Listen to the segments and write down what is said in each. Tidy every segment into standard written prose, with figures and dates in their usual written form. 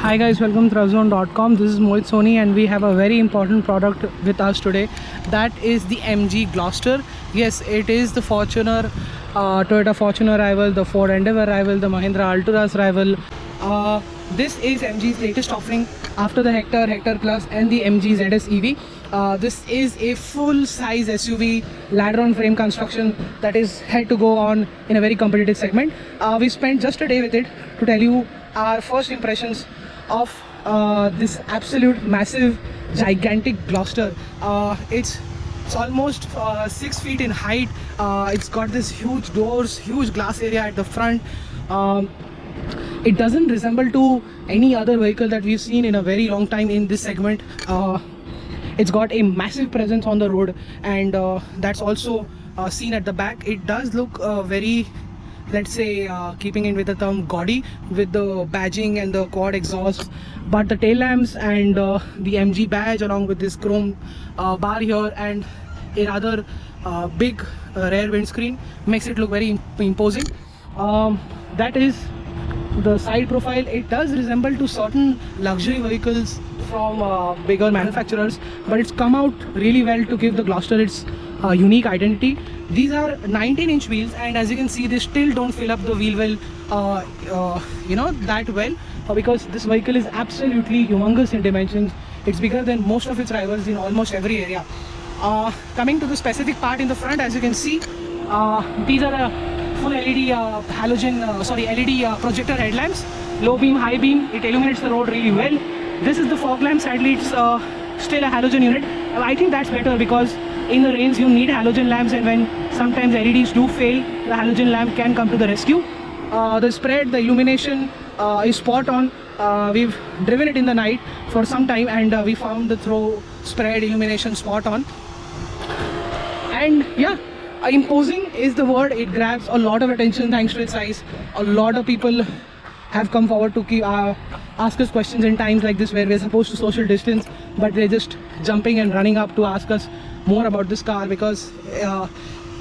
Hi guys, welcome to Thrivzone.com. This is Mohit Soni and we have a very important product with us today. That is the MG Gloucester. Yes, it is the Fortuner, Toyota Fortuner rival, the Ford Endeavour rival, the Mahindra Alturas rival. This is MG's latest offering after the Hector, Hector Plus and the MG ZS EV. This is a full-size SUV ladder on frame construction that is had to go on in a very competitive segment. We spent just a day with it to tell you our first impressions of this absolute massive gigantic Gloucester. It's almost 6 feet in height. It's got this huge doors, huge glass area at the front. It doesn't resemble to any other vehicle that we've seen in a very long time in this segment. It's got a massive presence on the road, and that's also seen at the back. It does look very, let's say, keeping in with the term, gaudy with the badging and the quad exhaust, but the tail lamps and the MG badge along with this chrome bar here and a rather big rear windscreen makes it look very imposing. That is the side profile. It does resemble to certain luxury vehicles from bigger manufacturers, but it's come out really well to give the Gloucester its unique identity. These are 19-inch wheels, and as you can see, they still don't fill up the wheel well, that well, because this vehicle is absolutely humongous in dimensions. It's bigger than most of its rivals in almost every area. Coming to the specific part in the front, as you can see, these are full LED LED projector headlamps, low beam, high beam. It illuminates the road really well. This is the fog lamp. Sadly, it's still a halogen unit. I think that's better because in the rains you need halogen lamps, and when sometimes LEDs do fail, the halogen lamp can come to the rescue. The spread, the illumination is spot on. We've driven it in the night for some time, and we found the throw spread illumination spot on. And yeah, imposing is the word. It grabs a lot of attention thanks to its size. A lot of people have come forward to ask us questions in times like this where we're supposed to social distance, but they're just jumping and running up to ask us more about this car because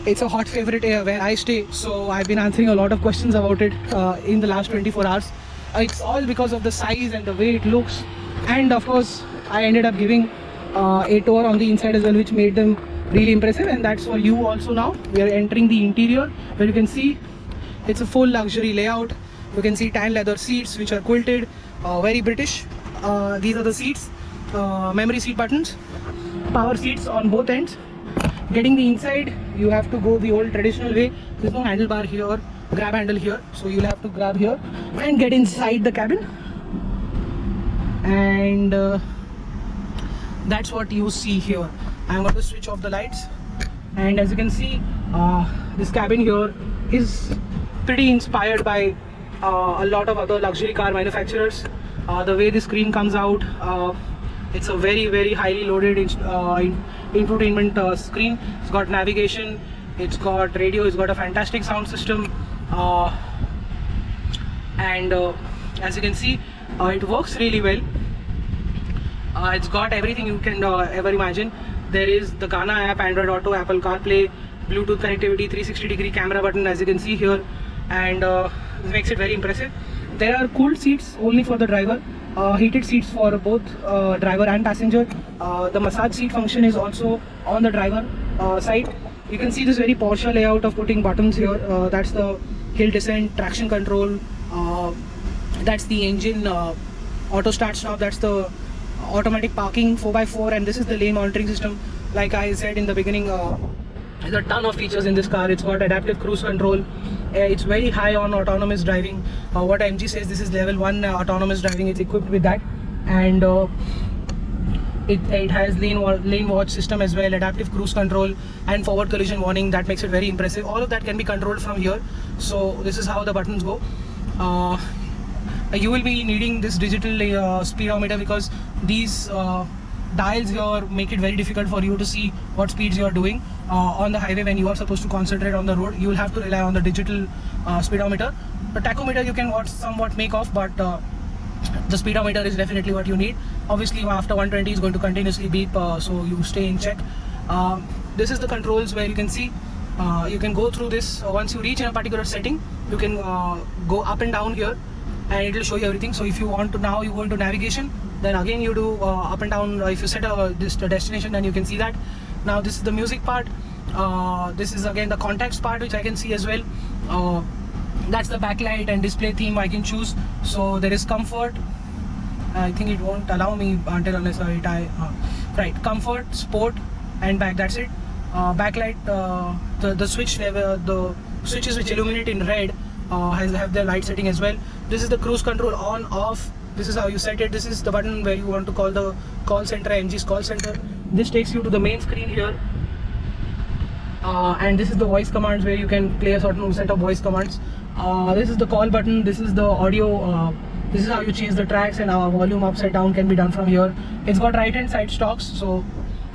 it's a hot favorite where I stay. So I've been answering a lot of questions about it in the last 24 hours. It's all because of the size and the way it looks, and of course I ended up giving a tour on the inside as well, which made them really impressive, and that's for you also. Now we are entering the interior, where you can see it's a full luxury layout. You can see tan leather seats which are quilted, very British. These are the seats, memory seat buttons, power seats on both ends. Getting the inside, you have to go the old traditional way. There's no handlebar here, grab handle here, so you'll have to grab here and get inside the cabin, and that's what you see here. I'm going to switch off the lights, and as you can see, this cabin here is pretty inspired by a lot of other luxury car manufacturers. The way the screen comes out, it's a very, very highly loaded infotainment screen. It's got navigation, it's got radio, it's got a fantastic sound system, and as you can see, it works really well. It's got everything you can ever imagine. There is the Gaana app, Android Auto, Apple CarPlay, Bluetooth connectivity, 360-degree camera button, as you can see here, and this makes it very impressive. There are cooled seats only for the driver, heated seats for both driver and passenger. The massage seat function is also on the driver side. You can see this very Porsche layout of putting buttons here. That's the hill descent, traction control, that's the engine auto start stop, that's the automatic parking 4x4, and this is the lane monitoring system. Like I said in the beginning, there's a ton of features in this car. It's got adaptive cruise control. It's very high on autonomous driving. What MG says, this is level 1 autonomous driving. It's equipped with that, and it has lane watch system as well, adaptive cruise control and forward collision warning. That makes it very impressive. All of that can be controlled from here. So this is how the buttons go. You will be needing this digital speedometer because these dials here make it very difficult for you to see what speeds you are doing on the highway when you are supposed to concentrate on the road. You will have to rely on the digital speedometer. The tachometer you can somewhat make off, but the speedometer is definitely what you need. Obviously after 120 is going to continuously beep, so you stay in check. This is the controls where you can see you can go through this. Once you reach in a particular setting, you can go up and down here and it will show you everything. So if you want to, now you go into navigation, then again you do up and down. If you set this destination, then you can see that. Now this is the music part. This is again the contacts part, which I can see as well. That's the backlight and display theme I can choose. So there is comfort. I think it won't allow me until unless right, comfort, sport, and back. That's it. Backlight, the switch level, the switches which illuminate in red have their light setting as well. This is the cruise control on off. This is how you set it. This is the button where you want to call the call center, MG's call center. This takes you to the main screen here. And this is the voice commands where you can play a certain set of voice commands. This is the call button. This is the audio. This is how you change the tracks, and volume upside down can be done from here. It's got right hand side stocks, so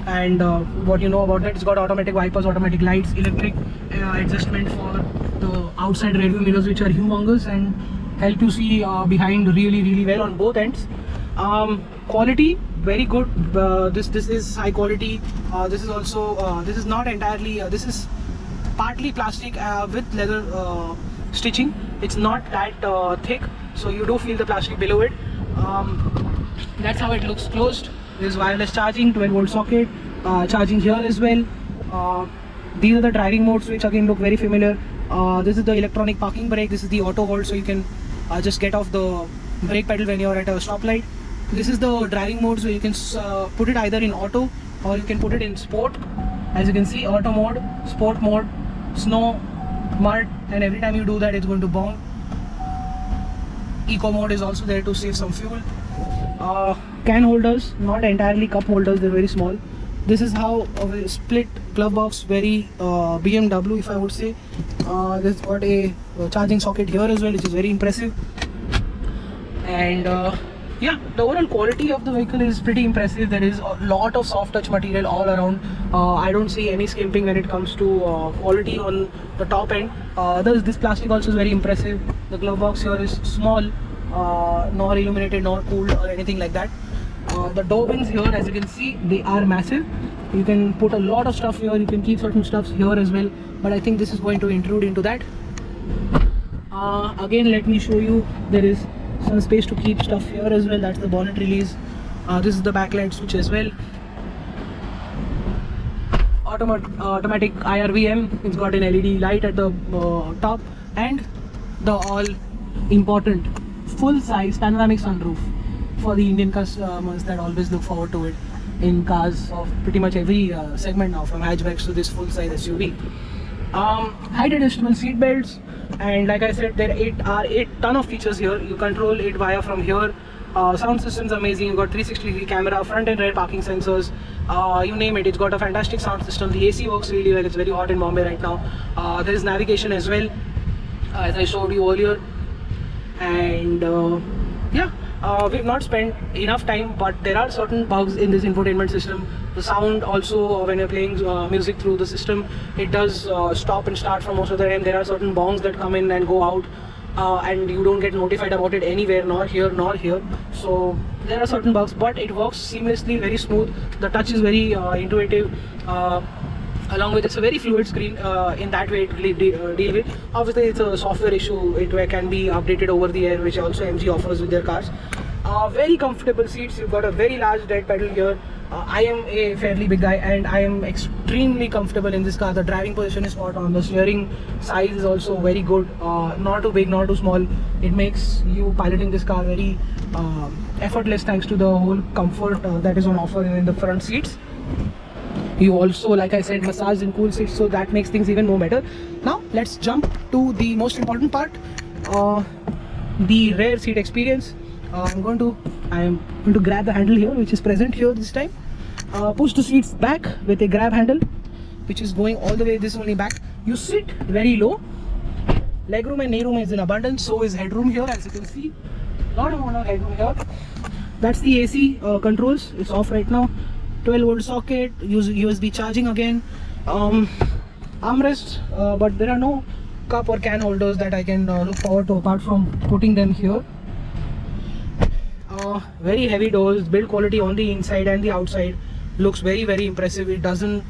and what you know about that, it's got automatic wipers, automatic lights, electric adjustment for the outside rear view mirrors, which are humongous and help you see behind really well on both ends. Quality very good. This is high quality. This is also this is not entirely this is partly plastic with leather stitching. It's not that thick, so you do feel the plastic below it. That's how it looks closed. There's wireless charging, 12-volt socket, charging here as well. These are the driving modes, which again look very familiar. This is the electronic parking brake. This is the auto hold, so you can just get off the brake pedal when you're at a stoplight. This is the driving mode, so you can put it either in auto or you can put it in sport. As you can see, auto mode, sport mode, snow, mud, and every time you do that, it's going to burn. Eco mode is also there to save some fuel. Can holders, not entirely cup holders, they're very small. This is how a split glove box, very BMW, if I would say. There's got a charging socket here as well, which is very impressive. And yeah, the overall quality of the vehicle is pretty impressive. There is a lot of soft touch material all around. I don't see any skimping when it comes to quality on the top end. This plastic also is very impressive. The glove box here is small, nor illuminated, nor cooled or anything like that. The door bins here, as you can see, they are massive. You can put a lot of stuff here. You can keep certain stuffs here as well, but I think this is going to intrude into that. Again, let me show you. There is some space to keep stuff here as well. That's the bonnet release. This is the backlight switch as well. Automatic IRVM. It's got an LED light at the top, and the all important full-size panoramic sunroof for the Indian customers that always look forward to it in cars of pretty much every segment now, from hatchbacks to this full-size SUV. Height adjustable seat belts, and like I said, there are 8 ton of features here. You control it via from here. Sound system's amazing. You've got 360-degree camera, front and rear parking sensors, you name it. It's got a fantastic sound system. The AC works really well. It's very hot in Bombay right now. There is navigation as well, as I showed you earlier. And yeah, we've not spent enough time, but there are certain bugs in this infotainment system. The sound also, when you're playing music through the system, it does stop and start from most of the time. There are certain bongs that come in and go out, and you don't get notified about it anywhere, nor here nor here. So there are certain bugs, but it works seamlessly, very smooth. The touch is very intuitive. Along with, it's a very fluid screen in that way to deal with. Obviously, it's a software issue. It can be updated over the air, which also MG offers with their cars. Very comfortable seats. You've got a very large dead pedal here. I am a fairly big guy, and I am extremely comfortable in this car. The driving position is spot on. The steering size is also very good. Not too big, not too small. It makes you piloting this car very effortless, thanks to the whole comfort that is on offer in the front seats. You also, like I said, massage and cool seats, so that makes things even more better. Now let's jump to the most important part, the rear seat experience. I am going to grab the handle here, which is present here this time. Push the seats back with a grab handle, which is going all the way this only back. You sit very low. Legroom and kneeroom is in abundance, so is headroom here, as you can see. Lot amount of headroom here. That's the AC controls. It's off right now. 12-volt socket, USB charging again. Armrest, but there are no cup or can holders that I can look forward to apart from putting them here. Very heavy doors. Build quality on the inside and the outside looks very impressive. It doesn't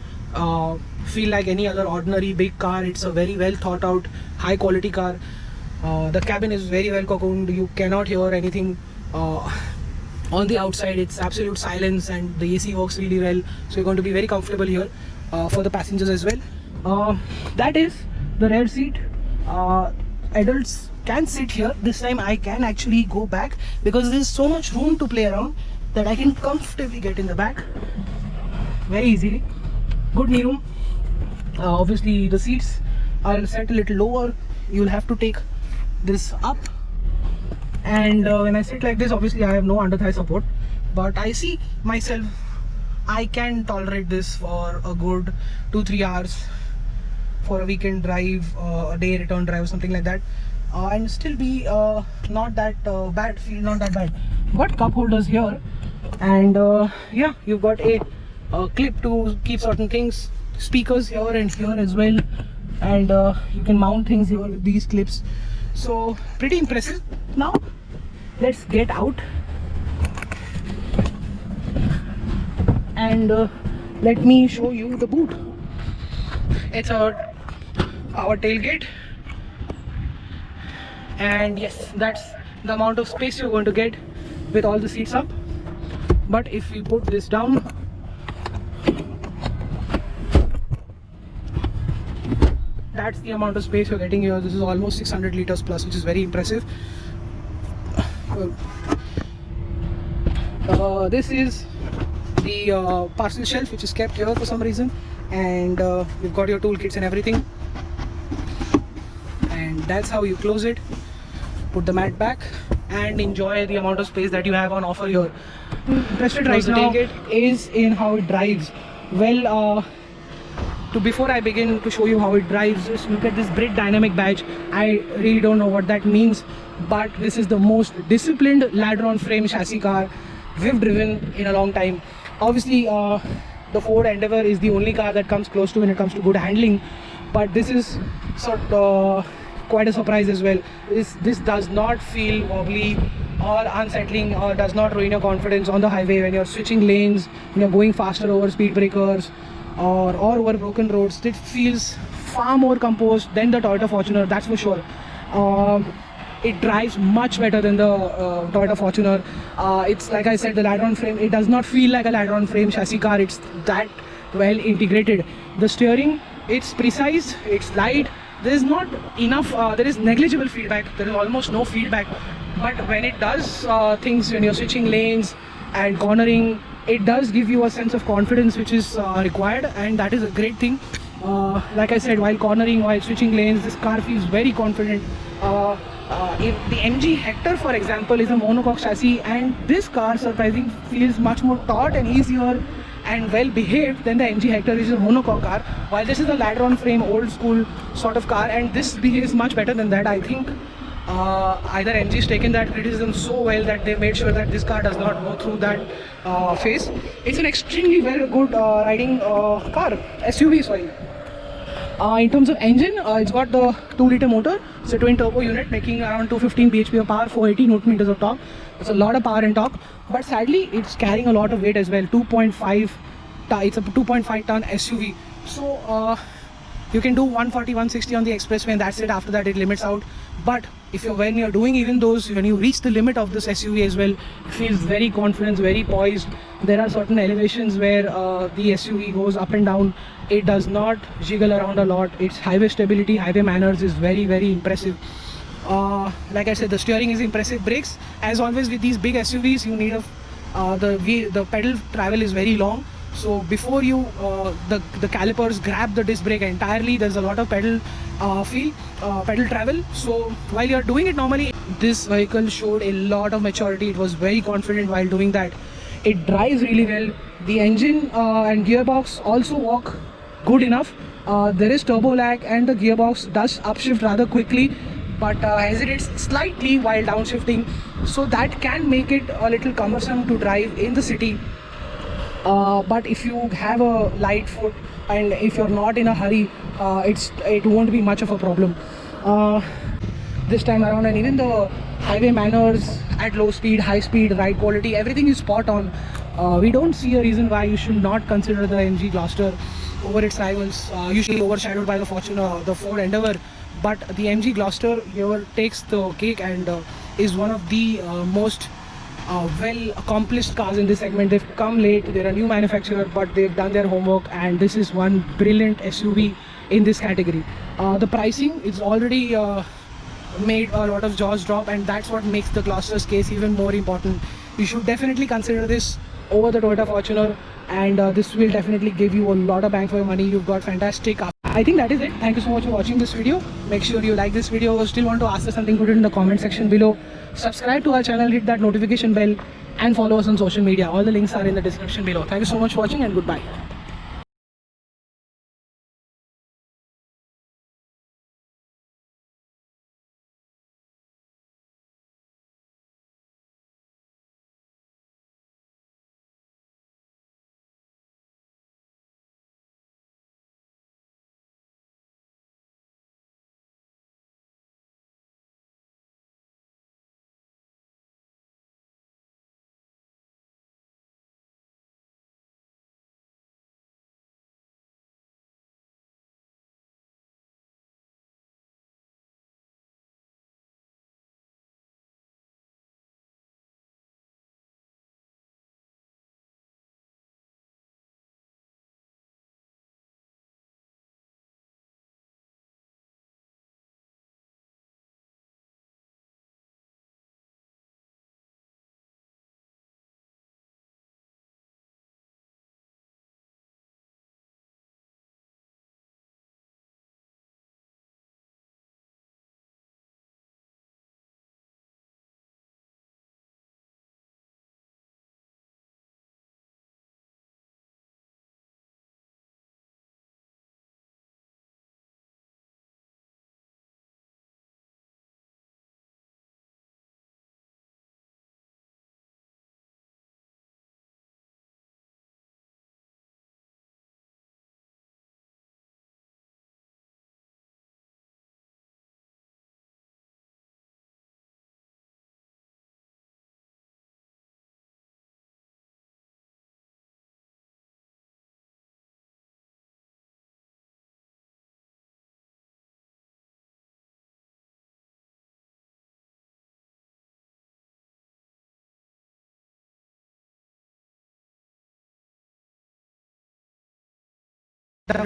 feel like any other ordinary big car. It's a very well thought out, high quality car. The cabin is very well cocooned. You cannot hear anything on the outside. It's absolute silence, and the AC works really well, so you're going to be very comfortable here for the passengers as well. That is the rear seat. Adults can sit here. This time I can actually go back because there's so much room to play around that I can comfortably get in the back very easily. Good knee room. Obviously the seats are set a little lower. You'll have to take this up, and when I sit like this, obviously I have no under thigh support, but I see myself, I can tolerate this for a good 2-3 hours for a weekend drive, a day return drive, something like that, and still be not that bad, feel not that bad. Got cup holders here, and yeah, you've got a clip to keep certain things, speakers here and here as well, and you can mount things here with these clips. So pretty impressive. Now let's get out and let me show you the boot. It's a power tailgate, and yes, that's the amount of space you're going to get with all the seats up. But if we put this down, that's the amount of space you're getting here. This is almost 600 liters plus, which is very impressive. This is the parcel shelf, which is kept here for some reason, and you've got your toolkits and everything, and that's how you close it. Put the mat back and enjoy the amount of space that you have on offer here. Interested right now is in how it drives. Well, before I begin to show you how it drives, just look at this Brit Dynamic badge. I really don't know what that means, but this is the most disciplined ladder-on frame chassis car we've driven in a long time. Obviously, the Ford Endeavour is the only car that comes close to when it comes to good handling, but this is sort of quite a surprise as well. This does not feel wobbly or unsettling, or does not ruin your confidence on the highway when you're switching lanes, when you're going faster over speed breakers or over broken roads. It feels far more composed than the Toyota Fortuner, that's for sure. It drives much better than the Toyota Fortuner. It's like I said, the ladder-on frame, it does not feel like a ladder-on frame chassis car. It's that well integrated. The steering, it's precise, it's light. There is not enough, there is negligible feedback. There is almost no feedback. But when it does things, when you're switching lanes and cornering, it does give you a sense of confidence which is required, and that is a great thing. Like I said, while cornering, while switching lanes, this car feels very confident. If the MG Hector, for example, is a monocoque chassis, and this car surprisingly feels much more taut and easier and well behaved than the MG Hector, which is a monocoque car, while this is a ladder-on frame old school sort of car, and this behaves much better than that. I think either MG's taken that criticism so well that they made sure that this car does not go through that phase. It's an extremely very good riding car, SUV, sorry. In terms of engine, it's got the 2-liter motor. It's a twin turbo unit making around 215 bhp of power, 480 Nm of torque. It's a lot of power and torque, but sadly it's carrying a lot of weight as well. 2.5 it's a 2.5 ton SUV, so you can do 140 160 on the expressway, and that's it. After that it limits out. But when you're doing even those, when you reach the limit of this SUV as well, it feels very confident, very poised. There are certain elevations where the SUV goes up and down. It does not jiggle around a lot. Its highway stability, highway manners is very, very impressive. Like I said, the steering is impressive. Brakes, as always with these big SUVs, you need the pedal travel is very long. So before you the calipers grab the disc brake entirely, there's a lot of pedal pedal travel. So while you're doing it normally, this vehicle showed a lot of maturity. It was very confident while doing that. It drives really well. The engine and gearbox also work good enough. There is turbo lag, and the gearbox does upshift rather quickly, but hesitates slightly while downshifting, so that can make it a little cumbersome to drive in the city. But if you have a light foot and if you're not in a hurry, it won't be much of a problem this time around. And even the highway manners at low speed, high speed, ride quality, everything is spot on. We don't see a reason why you should not consider the MG Gloster over its rivals, usually overshadowed by the Fortuner, the Ford Endeavour. but the MG Gloster here takes the cake and is one of the most well accomplished cars in this segment. They've come late, they're a new manufacturer, but they've done their homework, and this is one brilliant SUV in this category. The pricing is already made a lot of jaws drop, and that's what makes the Gloster's case even more important. You should definitely consider this over the Toyota Fortuner, and this will definitely give you a lot of bang for your money. You've got fantastic. I think that is it. Thank you so much for watching this video. Make sure you like this video. If you still want to ask us something, put it in the comment section below. Subscribe to our channel, hit that notification bell, and follow us on social media. All the links are in the description below. Thank you so much for watching, and goodbye.